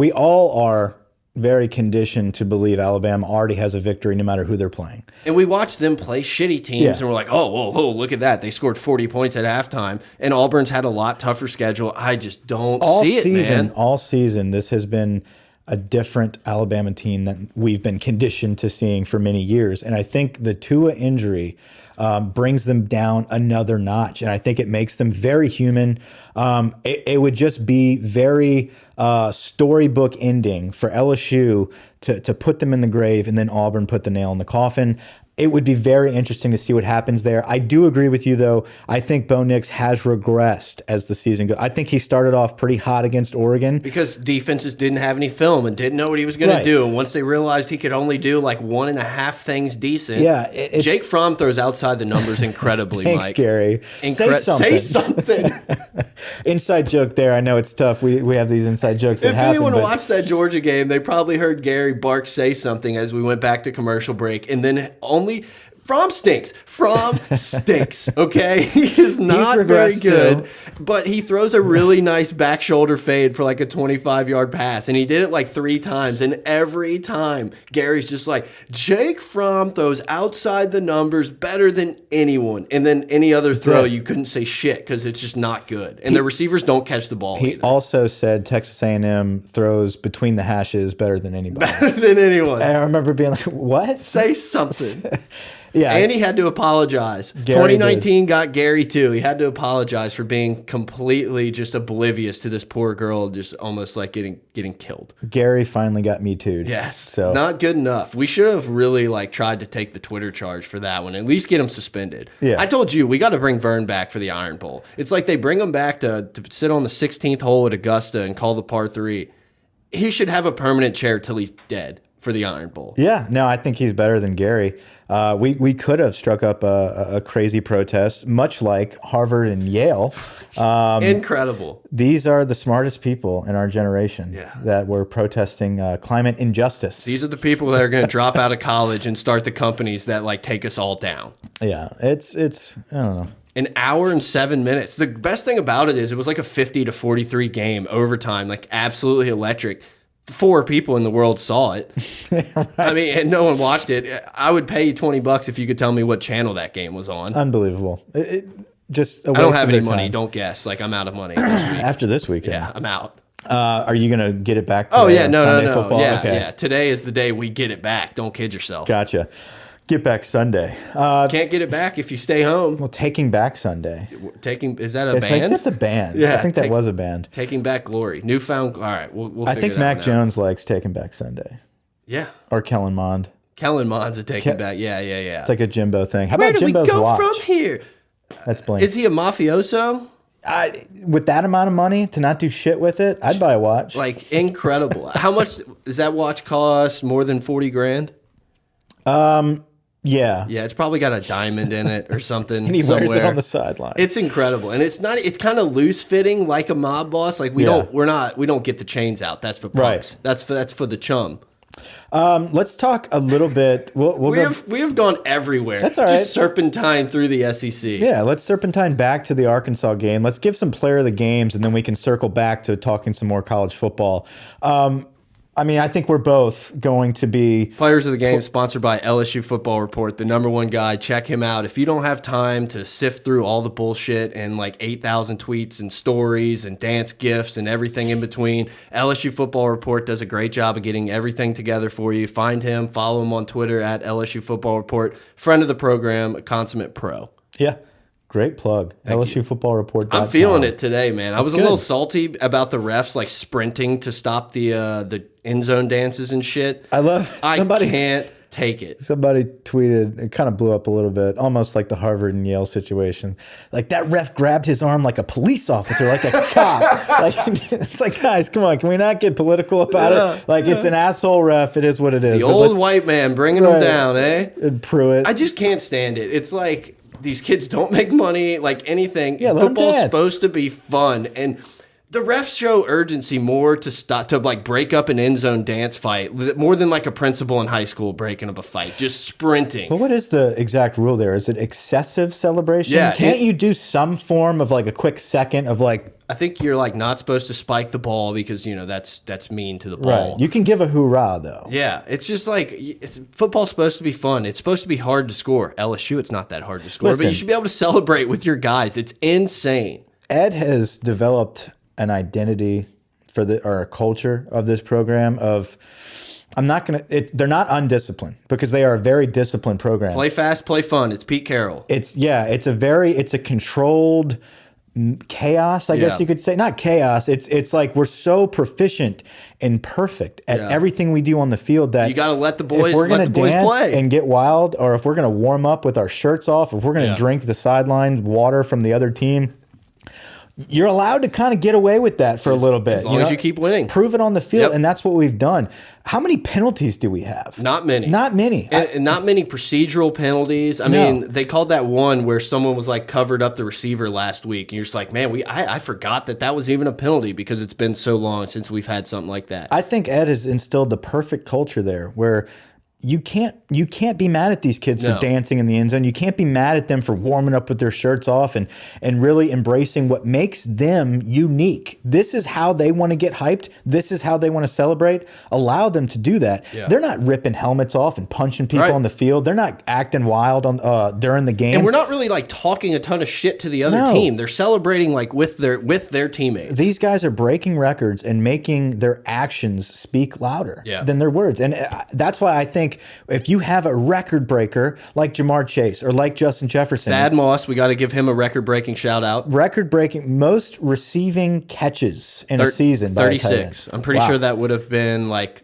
we all are very conditioned to believe Alabama already has a victory no matter who they're playing. And we watch them play shitty teams, and we're like, oh, whoa, whoa, look at that. They scored 40 points at halftime, and Auburn's had a lot tougher schedule. I just don't see it, man. All season, this has been a different Alabama team that we've been conditioned to seeing for many years. And I think the Tua injury brings them down another notch. And I think it makes them very human. It would just be very storybook ending for LSU to put them in the grave and then Auburn put the nail in the coffin. It would be very interesting to see what happens there. I do agree with you, though. I think Bo Nix has regressed as the season goes. I think he started off pretty hot against Oregon. Because defenses didn't have any film and didn't know what he was going to do. And once they realized he could only do like 1.5 things decent, Jake Fromm throws outside the numbers incredibly, Thanks, Mike. Gary. Say something. Say something. Inside joke there. I know it's tough. We have these inside jokes that If happen. anyone watched that Georgia game, they probably heard Gary bark say something as we went back to commercial break. And then Fromm stinks. Fromm stinks, okay? He is not very good, but he throws a really nice back shoulder fade for like a 25-yard pass, and he did it like 3 times, and every time Gary's just like, Jake Fromm throws outside the numbers better than anyone, and then any other throw, you couldn't say shit because it's just not good, and the receivers don't catch the ball He either. also said Texas A&M throws between the hashes better than anybody. Better than anyone. I remember being like, what? Say something. Yeah, and he had to apologize. 2019 got Gary too. He had to apologize for being completely just oblivious to this poor girl, just almost like getting killed. Gary finally got me too'd. Yes, so not good enough. We should have really like tried to take the Twitter charge for that one. At least get him suspended. Yeah, I told you we got to bring Vern back for the Iron Bowl. It's like they bring him back to sit on the 16th hole at Augusta and call the par 3. He should have a permanent chair till he's dead for the Iron Bowl. Yeah, no, I think he's better than Gary. We could have struck up a crazy protest, much like Harvard and Yale. Incredible. These are the smartest people in our generation that were protesting climate injustice. These are the people that are going to drop out of college and start the companies that like take us all down. Yeah, it's I don't know. An hour and 7 minutes. The best thing about it is it was like a 50-43 game overtime, like absolutely electric. 4 people in the world saw it. Right. I mean, and no one watched it. I would pay you $20 if you could tell me what channel that game was on. Unbelievable. Just a waste I don't have of any their money. time. Don't guess. Like I'm out of money this week. After this weekend. Yeah, I'm out. Are you gonna get it back? Oh yeah, no, Sunday football? Yeah, okay. yeah. Today is the day we get it back. Don't kid yourself. Gotcha. Get back Sunday. Can't get it back if you stay home. Well, Taking Back Sunday. Is that a band? Like, that's a band. Yeah, I think that was a band. Taking Back Glory. Newfound. All right, we'll I think that Mac one out. Jones likes Taking Back Sunday. Yeah. Or Kellen Mond. Kellen Mond's a Taking Back. Yeah. It's like a Jimbo thing. How Where about do Jimbo's we go watch? from here? That's blank. Is he a mafioso? With that amount of money to not do shit with it, I'd buy a watch. Like incredible. How much does that watch cost? More than 40 grand? Yeah. Yeah, it's probably got a diamond in it or something. And he wears it on the sideline. It's incredible. And it's kind of loose fitting like a mob boss. Like we don't get the chains out. That's for punks. Right. That's for the chum. Let's talk a little bit. We have gone everywhere. That's all right. Just serpentine through the SEC. Yeah, let's serpentine back to the Arkansas game. Let's give some player of the games, and then we can circle back to talking some more college football. I mean, I think we're both going to be... Players of the game, sponsored by LSU Football Report, the #1 guy. Check him out. If you don't have time to sift through all the bullshit and like 8,000 tweets and stories and dance gifs and everything in between, LSU Football Report does a great job of getting everything together for you. Find him, follow him on Twitter at LSU Football Report. Friend of the program, a consummate pro. Yeah. Great plug. LSUFootballReport.com. I'm feeling it today, man. I was a little salty about the refs like sprinting to stop the end zone dances and shit. I can't take it. Somebody tweeted, it kind of blew up a little bit, almost like the Harvard and Yale situation. Like that ref grabbed his arm like a police officer, like a cop. Like, it's like, guys, come on, can we not get political about it? Like it's an asshole ref. It is what it is. The old white man bringing them down, eh? And Pruitt. I just can't stand it. It's like these kids don't make money, like anything. Yeah, football's supposed to be fun, and the refs show urgency more to like break up an end zone dance fight more than like a principal in high school breaking up a fight, just sprinting. Well, what is the exact rule there? Is it excessive celebration? Yeah, Can't you do some form of like a quick second of like I think you're like not supposed to spike the ball because that's mean to the ball. Right. You can give a hoorah though. Yeah, it's just like football's supposed to be fun. It's supposed to be hard to score. LSU, it's not that hard to score, but you should be able to celebrate with your guys. It's insane. Ed has developed an identity or a culture of this program of. I'm not gonna. They're not undisciplined because they are a very disciplined program. Play fast, play fun. It's Pete Carroll. It's a controlled chaos, I guess you could say. Not chaos. It's like we're so proficient and perfect at everything we do on the field that you got to let the boys. If we're gonna dance play and get wild, or if we're gonna warm up with our shirts off, if we're gonna drink the sidelines water from the other team. You're allowed to kind of get away with that for a little bit. As long as you keep winning. Prove it on the field, and that's what we've done. How many penalties do we have? Not many. Not many. And not many procedural penalties. I mean, they called that one where someone was like covered up the receiver last week. And you're just like, man, I forgot that was even a penalty because it's been so long since we've had something like that. I think Ed has instilled the perfect culture there where you can't be mad at these kids for dancing in the end zone. You can't be mad at them for warming up with their shirts off and really embracing what makes them unique. This is how they want to get hyped. This is how they want to celebrate. Allow them to do that. Yeah. They're not ripping helmets off and punching people on the field. They're not acting wild during the game. And we're not really like talking a ton of shit to the other team. They're celebrating like with their teammates. These guys are breaking records and making their actions speak louder than their words. And that's why I think if you have a record breaker like Jamar Chase or like Justin Jefferson. Thad Moss, we got to give him a record-breaking shout-out. Record-breaking, most receiving catches in a season by 36. I'm pretty sure that would have been like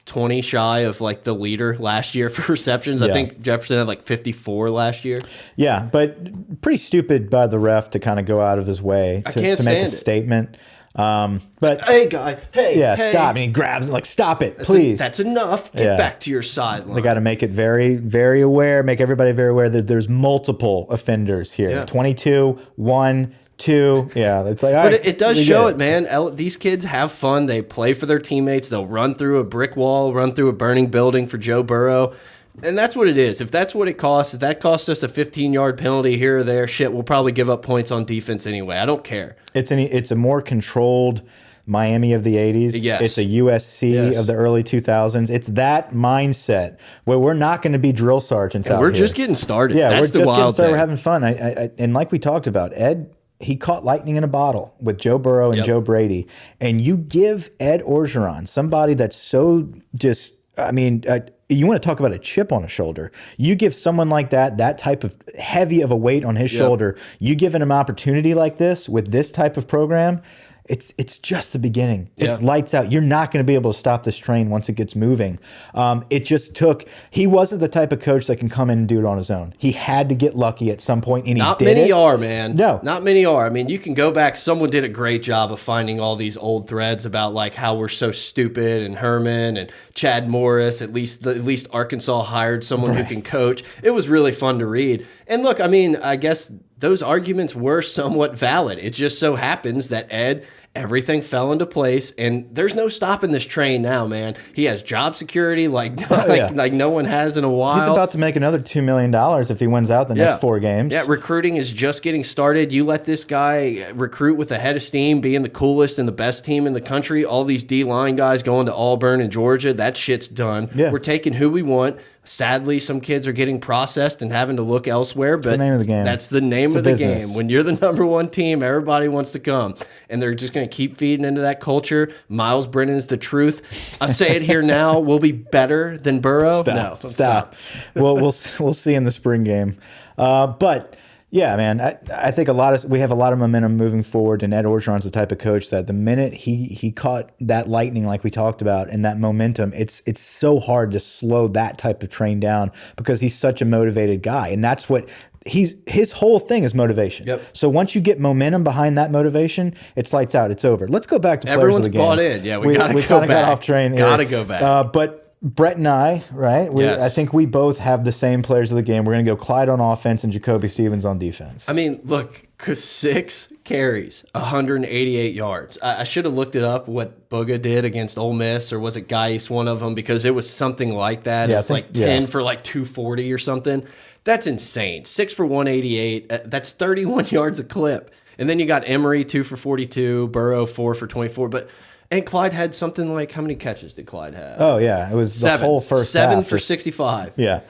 20 shy of like the leader last year for receptions. I think Jefferson had like 54 last year. Yeah, but pretty stupid by the ref to kind of go out of his way to make a statement. But hey guy, hey, stop! And he grabs him like, stop it, please. That's enough. Get back to your sideline. They got to make it very, very aware. Make everybody very aware that there's multiple offenders here. Yeah. 22, 1, 2. Yeah, it's like. But it does show it, man. These kids have fun. They play for their teammates. They'll run through a brick wall, run through a burning building for Joe Burrow. And that's what it is. If that's what it costs, if that costs us a 15-yard penalty here or there, shit, we'll probably give up points on defense anyway. I don't care. It's a more controlled Miami of the 80s. Yes. It's a USC of the early 2000s. It's that mindset where we're not going to be drill sergeants out here. We're just getting started. Yeah, that's we're just getting started. Thing. We're having fun. And like we talked about, Ed, he caught lightning in a bottle with Joe Burrow and Joe Brady. And you give Ed Orgeron, somebody that's so just, you want to talk about a chip on a shoulder. You give someone like that type of heavy of a weight on his shoulder, you give him an opportunity like this with this type of program, it's just the beginning. It's lights out. You're not going to be able to stop this train once it gets moving. He wasn't the type of coach that can come in and do it on his own. He had to get lucky at some point, and not he did it. Not many are, man. No. Not many are. I mean, you can go back. Someone did a great job of finding all these old threads about like how we're so stupid, and Herman and Chad Morris. At least Arkansas hired someone who can coach. It was really fun to read. And look, I mean, I guess those arguments were somewhat valid. It just so happens that everything fell into place, and there's no stopping this train now, man. He has job security like no one has in a while. He's about to make another $2 million if he wins out the next 4 games. Yeah, recruiting is just getting started. You let this guy recruit with a head of steam, being the coolest and the best team in the country. All these D-line guys going to Auburn and Georgia, that shit's done. Yeah. We're taking who we want. Sadly, some kids are getting processed and having to look elsewhere, but that's the name of the game. That's the name of the game. When you're the #1 team, everybody wants to come, and they're just going to keep feeding into that culture. Miles Brennan's the truth. I say it here now. We'll be better than Burrow. Stop. Well, we'll see in the spring game, but. Yeah, man, I think we have a lot of momentum moving forward, and Ed Orgeron's the type of coach that the minute he caught that lightning like we talked about and that momentum, it's so hard to slow that type of train down because he's such a motivated guy, and that's what his whole thing is motivation. Yep. So once you get momentum behind that motivation, it's lights out, it's over. Let's go back to players of the game. Everyone's bought in. Yeah, we gotta go back. Got off train. Gotta go back. But Brett and I, right? I think we both have the same players of the game. We're going to go Clyde on offense and JaCoby Stevens on defense. I mean, look, 6 carries, 188 yards. I should have looked it up what Booga did against Ole Miss, or was it Geis, one of them, because it was something like that. Yeah, it was like 10 for like 240 or something. That's insane. 6 for 188. That's 31 yards a clip. And then you got Emory 2 for 42, Burrow 4 for 24. And Clyde had something like, how many catches did Clyde have? Oh yeah, it was the whole first seven half. for 65. Yeah.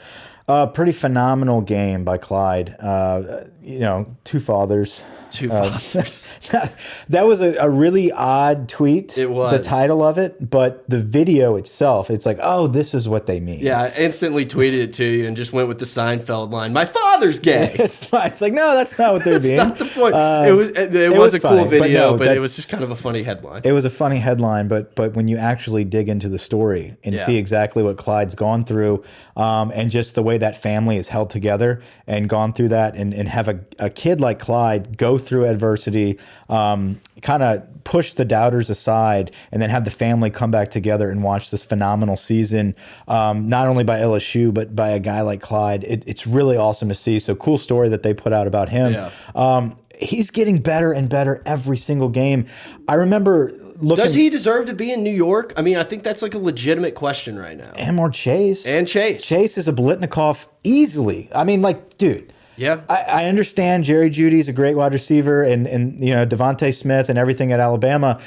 Pretty phenomenal game by Clyde. You know, two fathers. Two fathers. That was a really odd tweet. It was. The title of it, but the video itself, it's like, oh, this is what they mean. Yeah, I instantly tweeted it to you and just went with the Seinfeld line, my father's gay. It's like, no, that's not what they're being. That's not the point. It was a funny, cool video, but no, it was just kind of a funny headline. It was a funny headline, but when you actually dig into the story and see exactly what Clyde's gone through, and just the way that family is held together and gone through that, and have a kid like Clyde go through adversity, kind of push the doubters aside, and then have the family come back together and watch this phenomenal season, not only by LSU, but by a guy like Clyde. It's really awesome to see. So cool story that they put out about him. Yeah. He's getting better and better every single game. I remember looking. Does he deserve to be in New York? I mean, I think that's like a legitimate question right now. And more Chase. And Chase. Chase is a Blitnikoff easily. I mean, like, dude. Yeah. I understand Jerry Jeudy's a great wide receiver, and you know, Devontae Smith and everything at Alabama,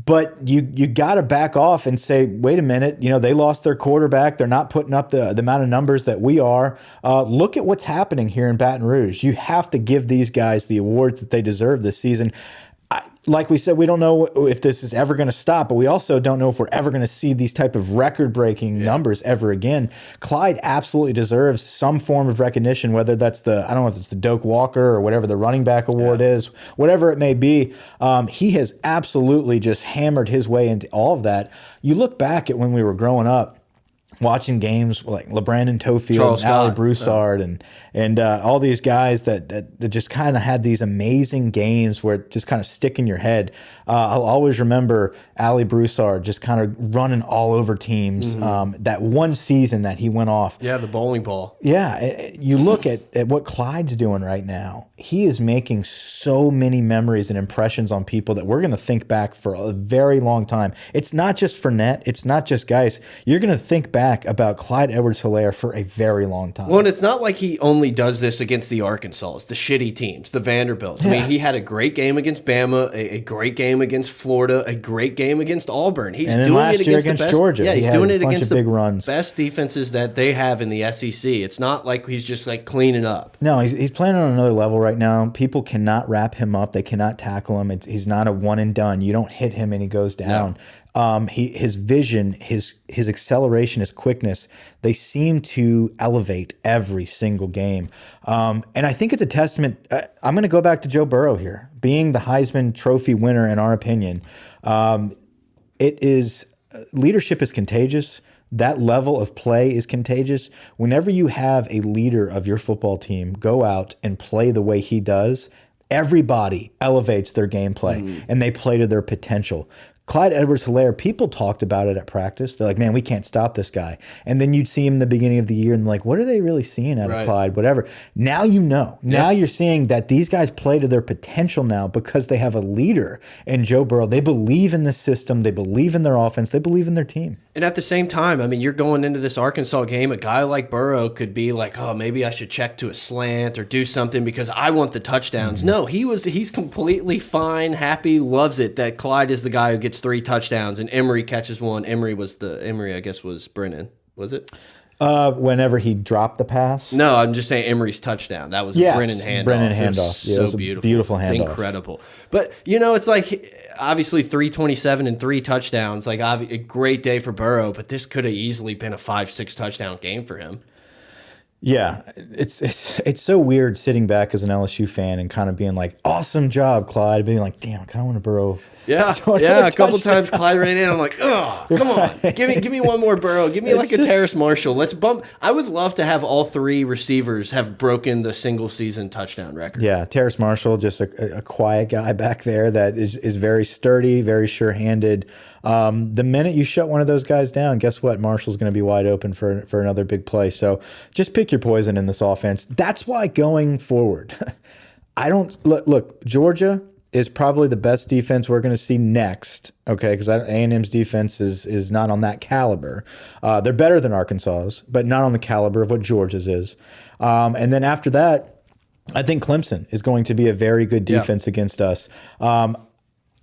but you got to back off and say, wait a minute, you know, they lost their quarterback. They're not putting up the amount of numbers that we are. Look at what's happening here in Baton Rouge. You have to give these guys the awards that they deserve this season. Like we said, we don't know if this is ever going to stop, but we also don't know if we're ever going to see these type of record-breaking numbers ever again. Clyde absolutely deserves some form of recognition, whether that's I don't know if it's the Doak Walker or whatever the running back award is, whatever it may be. He has absolutely just hammered his way into all of that. You look back at when we were growing up, watching games like LeBrandon Tofield, and Ali Broussard, and all these guys that just kind of had these amazing games where it just kind of stick in your head. I'll always remember Ali Broussard just kind of running all over teams. That one season that he went off. Yeah, the bowling ball. Yeah, you look at what Clyde's doing right now. He is making so many memories and impressions on people that we're going to think back for a very long time. It's not just Fournette. It's not just guys. You're going to think back about Clyde Edwards-Helaire for a very long time. Well, and it's not like he only does this against the Arkansas, the shitty teams, the Vanderbilts. I mean, he had a great game against Bama, a great game against Florida, a great game against Auburn. He's and then doing last it year against the best, Georgia. Yeah, he's he doing had it a bunch against of big the runs. best defenses that they have in the SEC. It's not like he's just like cleaning up. No, he's playing on another level right now. People cannot wrap him up. They cannot tackle him. He's not a one and done. You don't hit him and he goes down. No. His vision, his acceleration, his quickness, they seem to elevate every single game. And I think it's a testament. I'm going to go back to Joe Burrow here, being the Heisman Trophy winner in our opinion. Leadership is contagious. That level of play is contagious. Whenever you have a leader of your football team go out and play the way he does, everybody elevates their gameplay and they play to their potential. Clyde Edwards-Helaire, people talked about it at practice. They're like, man, we can't stop this guy. And then you'd see him in the beginning of the year and like, what are they really seeing out of Clyde? Whatever. Now you know. Now you're seeing that these guys play to their potential now because they have a leader in Joe Burrow. They believe in the system. They believe in their offense. They believe in their team. And at the same time, I mean, you're going into this Arkansas game, a guy like Burrow could be like, oh, maybe I should check to a slant or do something because I want the touchdowns. No, he's completely fine, happy, loves it that Clyde is the guy who gets 3 touchdowns and Emory catches 1. Emory, I guess, was Brennan. Was it? Whenever he dropped the pass. No, I'm just saying Emory's touchdown. That was Brennan handoff. Brennan handoff. It was so beautiful handoff. It's incredible. But, you know, it's like obviously 327 and 3 touchdowns. Like a great day for Burrow, but this could have easily been a 5-6 touchdown game for him. Yeah, it's so weird sitting back as an LSU fan and kind of being like, awesome job, Clyde. Being like, damn, I kind of want to Burrow. Yeah, a couple times Clyde ran in. I'm like, oh, come on, give me one more Burrow. Give me like a Terrace Marshall. Let's bump. I would love to have all 3 receivers have broken the single season touchdown record. Yeah, Terrace Marshall, just a quiet guy back there that is very sturdy, very sure-handed. The minute you shut one of those guys down, guess what? Marshall's going to be wide open for another big play. So just pick your poison in this offense. That's why going forward, I don't look. Georgia is probably the best defense we're going to see next. Okay, because A&M's defense is not on that caliber. They're better than Arkansas's, but not on the caliber of what Georgia's is. And then after that, I think Clemson is going to be a very good defense against us.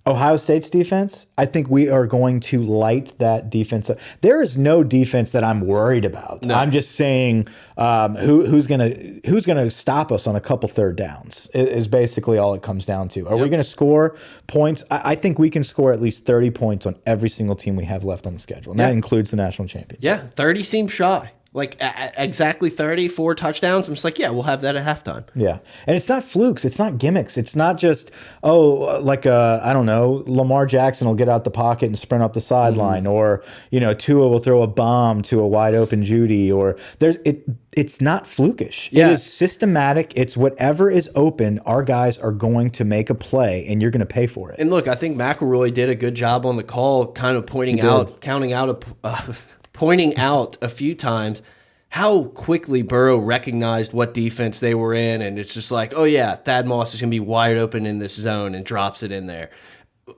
Ohio State's defense, I think we are going to light that defense up. There is no defense that I'm worried about. No. I'm just saying who's gonna stop us on a couple third downs is basically all it comes down to. Are we going to score points? I think we can score at least 30 points on every single team we have left on the schedule, and that includes the national championship. Yeah, 30 seems shy. Like exactly 34 touchdowns. I'm just like, yeah, we'll have that at halftime. Yeah. And it's not flukes. It's not gimmicks. It's not just, like, I don't know, Lamar Jackson will get out the pocket and sprint up the sideline, or, Tua will throw a bomb to a wide open Judy, or it's not flukish. Yeah. It is systematic. It's whatever is open, our guys are going to make a play, and you're going to pay for it. And look, I think McElroy did a good job on the call, kind of pointing out a few times how quickly Burrow recognized what defense they were in, and it's just like, oh yeah, Thad Moss is going to be wide open in this zone, and drops it in there.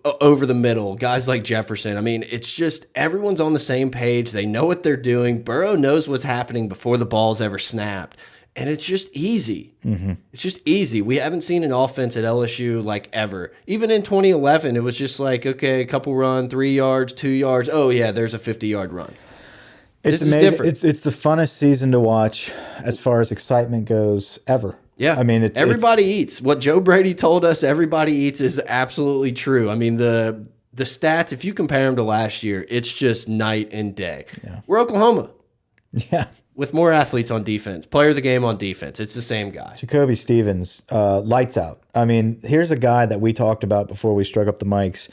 Over the middle, guys like Jefferson. I mean, it's just everyone's on the same page. They know what they're doing. Burrow knows what's happening before the ball's ever snapped. And it's just easy. It's just easy. We haven't seen an offense at LSU like ever. Even in 2011, it was just like, okay, a couple run, 3 yards, 2 yards. Oh yeah, there's a 50-yard run. It's amazing. It's the funnest season to watch as far as excitement goes ever. Yeah. I mean, everybody eats. What Joe Brady told us, everybody eats, is absolutely true. I mean, the stats, if you compare them to last year, it's just night and day. Yeah. We're Oklahoma. Yeah. With more athletes on defense, player of the game on defense. It's the same guy. JaCoby Stevens, lights out. I mean, here's a guy that we talked about before we struck up the mics.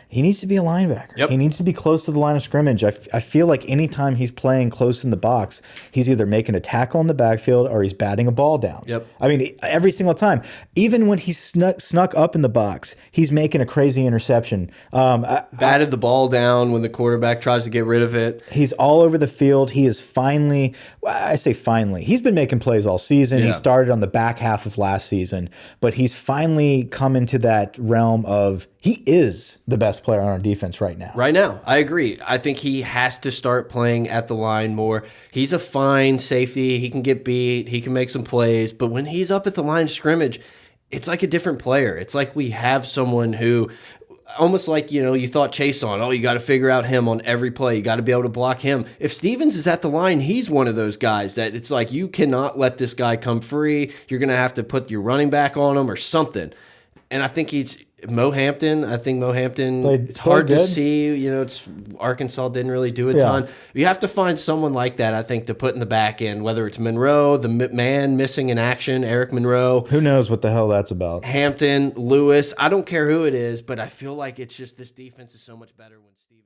He needs to be a linebacker. Yep. He needs to be close to the line of scrimmage. I feel like anytime he's playing close in the box, he's either making a tackle in the backfield or he's batting a ball down. Yep. I mean, every single time. Even when he's snuck up in the box, he's making a crazy interception. Batted the ball down when the quarterback tries to get rid of it. He's all over the field. He is finally, I say finally, he's been making plays all season. Yeah. He started on the back half of last season, but he's finally come into that realm of he is the best player on our defense right now. Right now, I agree. I think he has to start playing at the line more. He's a fine safety. He can get beat. He can make some plays. But when he's up at the line of scrimmage, it's like a different player. It's like we have someone who, almost like, you thought Chase on. Oh, you got to figure out him on every play. You got to be able to block him. If Stevens is at the line, he's one of those guys that it's like you cannot let this guy come free. You're going to have to put your running back on him or something. And I think Mo Hampton. I think Mo Hampton, it's hard to see. It's Arkansas didn't really do a ton. You have to find someone like that, I think, to put in the back end, whether it's Monroe, the man missing in action, Eric Monroe. Who knows what the hell that's about? Hampton, Lewis. I don't care who it is, but I feel like it's just this defense is so much better when Stevens.